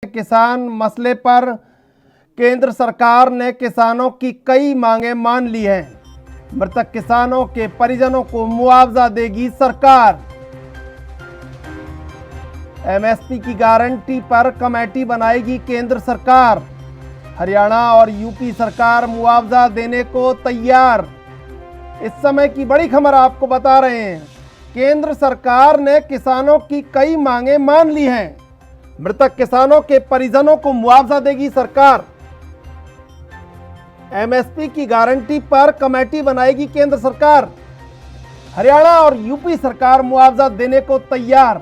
किसान मसले पर केंद्र सरकार ने किसानों की कई मांगें मान ली हैं। मृतक किसानों के परिजनों को मुआवजा देगी सरकार। एमएसपी की गारंटी पर कमेटी बनाएगी केंद्र सरकार। हरियाणा और यूपी सरकार मुआवजा देने को तैयार। इस समय की बड़ी खबर आपको बता रहे हैं। केंद्र सरकार ने किसानों की कई मांगें मान ली हैं। मृतक किसानों के परिजनों को मुआवजा देगी सरकार। एमएसपी की गारंटी पर कमेटी बनाएगी केंद्र सरकार। हरियाणा और यूपी सरकार मुआवजा देने को तैयार।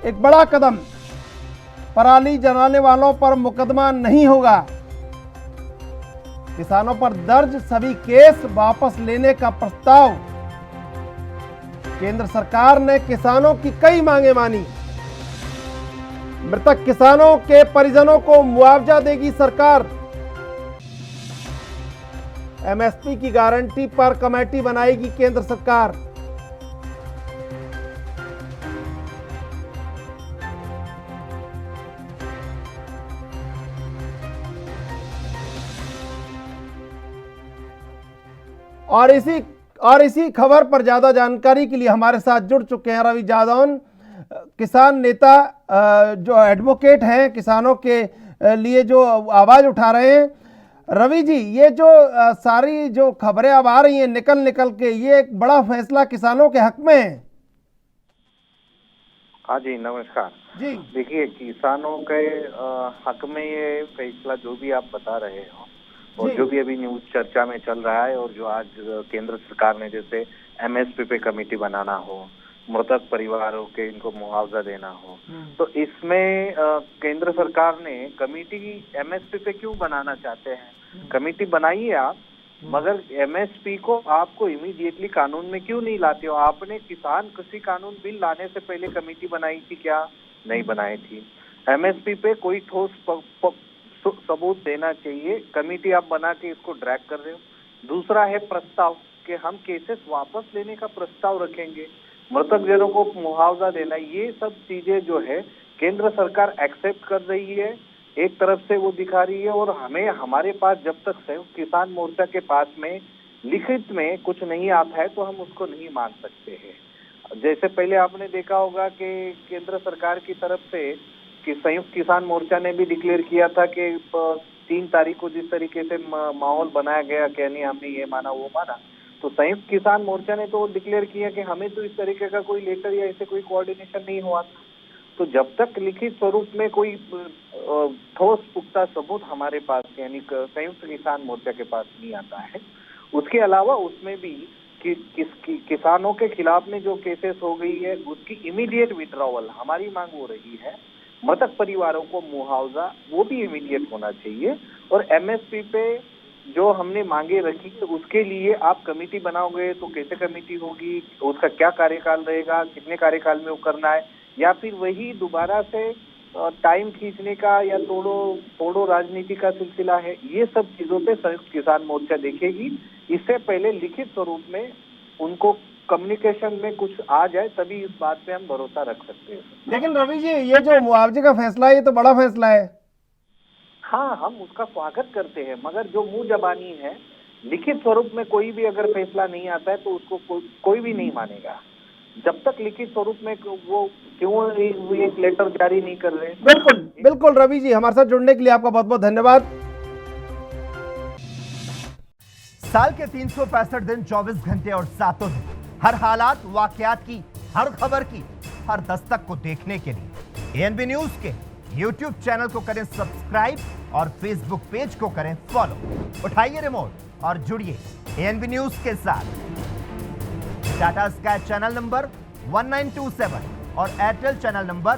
एक बड़ा कदम। पराली जलाने वालों पर मुकदमा नहीं होगा। किसानों पर दर्ज सभी केस वापस लेने का प्रस्ताव। केंद्र सरकार ने किसानों की कई मांगें मानी। मृतक किसानों के परिजनों को मुआवजा देगी सरकार। एमएसपी की गारंटी पर कमेटी बनाएगी केंद्र सरकार। और इसी खबर पर ज्यादा जानकारी के लिए हमारे साथ जुड़ चुके हैं रवि जादौन, किसान नेता जो एडवोकेट हैं, किसानों के लिए जो आवाज उठा रहे हैं। रवि जी, ये जो सारी जो खबरें अब आ रही हैं निकल के, ये एक बड़ा फैसला किसानों के हक में है। हाँ जी, नमस्कार जी। देखिए, किसानों के हक में ये फैसला जो भी आप बता रहे हो और जो भी अभी न्यूज चर्चा में चल रहा है, और जो आज केंद्र सरकार ने जैसे एमएसपी पे कमेटी बनाना हो, मृतक परिवारों के इनको मुआवजा देना हो, तो इसमें केंद्र सरकार ने कमेटी एमएसपी पे क्यों बनाना चाहते हैं? कमेटी बनाइए आप, मगर एमएसपी को आपको इमीडिएटली कानून में क्यों नहीं लाते हो? आपने किसान कृषि कानून बिल लाने से पहले कमेटी बनाई थी क्या? नहीं बनाई थी। एमएसपी पे कोई ठोस सबूत देना चाहिए। कमेटी आप बना के इसको ड्रैग कर रहे हो। दूसरा है प्रस्ताव कि हम केसेस वापस लेने का प्रस्ताव रखेंगे, मृतक जनों को मुआवजा देना, ये सब चीजें जो है केंद्र सरकार एक्सेप्ट कर रही है, एक तरफ से वो दिखा रही है। और हमें हमारे पास जब तक संयुक्त किसान मोर्चा के पास में लिखित में कुछ नहीं आता है तो हम उसको नहीं मान सकते हैं। जैसे पहले आपने देखा होगा कि केंद्र सरकार की तरफ से कि संयुक्त किसान मोर्चा ने भी डिक्लेयर किया था कि 3 तारीख को जिस तरीके से माहौल बनाया गया, क्या नहीं हमने ये माना वो माना, तो संयुक्त किसान मोर्चा ने तो डिक्लेयर किया कि हमें तो इस तरीके का कोई लेटर या ऐसे कोई कोऑर्डिनेशन नहीं हुआ था। तो जब तक लिखित स्वरूप में कोई ठोस पुख्ता सबूत हमारे पास यानी संयुक्त किसान मोर्चा के पास नहीं आता है, उसके अलावा उसमें भी किसानों के खिलाफ में जो केसेस हो गई है उसकी इमीडिएट विड्रॉवल हमारी मांग हो रही है। मृतक परिवारों को मुआवजा वो भी इमीडिएट होना चाहिए। और एमएसपी पे जो हमने मांगे रखी उसके लिए आप कमेटी बनाओगे तो कैसे कमेटी होगी, उसका क्या कार्यकाल रहेगा, कितने कार्यकाल में वो करना है, या फिर वही दोबारा से टाइम खींचने का या तोड़ो राजनीति का सिलसिला है, ये सब चीजों पे संयुक्त किसान मोर्चा देखेगी। इससे पहले लिखित स्वरूप में उनको कम्युनिकेशन में कुछ आ जाए तभी इस बात पे हम भरोसा रख सकते हैं। लेकिन रवि जी, ये जो मुआवजे का फैसला है ये तो बड़ा फैसला है। हाँ, हम उसका स्वागत करते हैं, मगर जो मुंह जबानी है, लिखित स्वरूप में कोई भी अगर फैसला नहीं आता है तो उसको कोई भी नहीं मानेगा। जब तक लिखित स्वरूप में वो क्यों एक लेटर जारी नहीं कर रहे। बिल्कुल रवि जी, हमारे साथ जुड़ने के लिए आपका बहुत बहुत धन्यवाद। साल के 365 दिन 24 घंटे और 7 दिन, हर हालात वाकयात की, हर खबर की, हर दस्तक को देखने के लिए एएनबी न्यूज के YouTube चैनल को करें सब्सक्राइब और Facebook पेज को करें फॉलो। उठाइए रिमोट और जुड़िए एएनबी न्यूज के साथ। टाटा स्काई चैनल नंबर 1927 और एयरटेल चैनल नंबर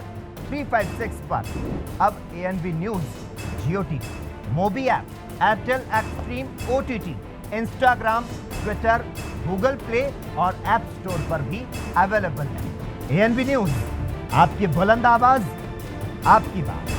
356 पर अब ANB news Jio TV, Mobi app, Airtel Xtreme OTT, Instagram, Twitter, Google Play और ऐप स्टोर पर भी अवेलेबल है। एएनबी न्यूज, आपकी बुलंद आवाज, आपकी बात।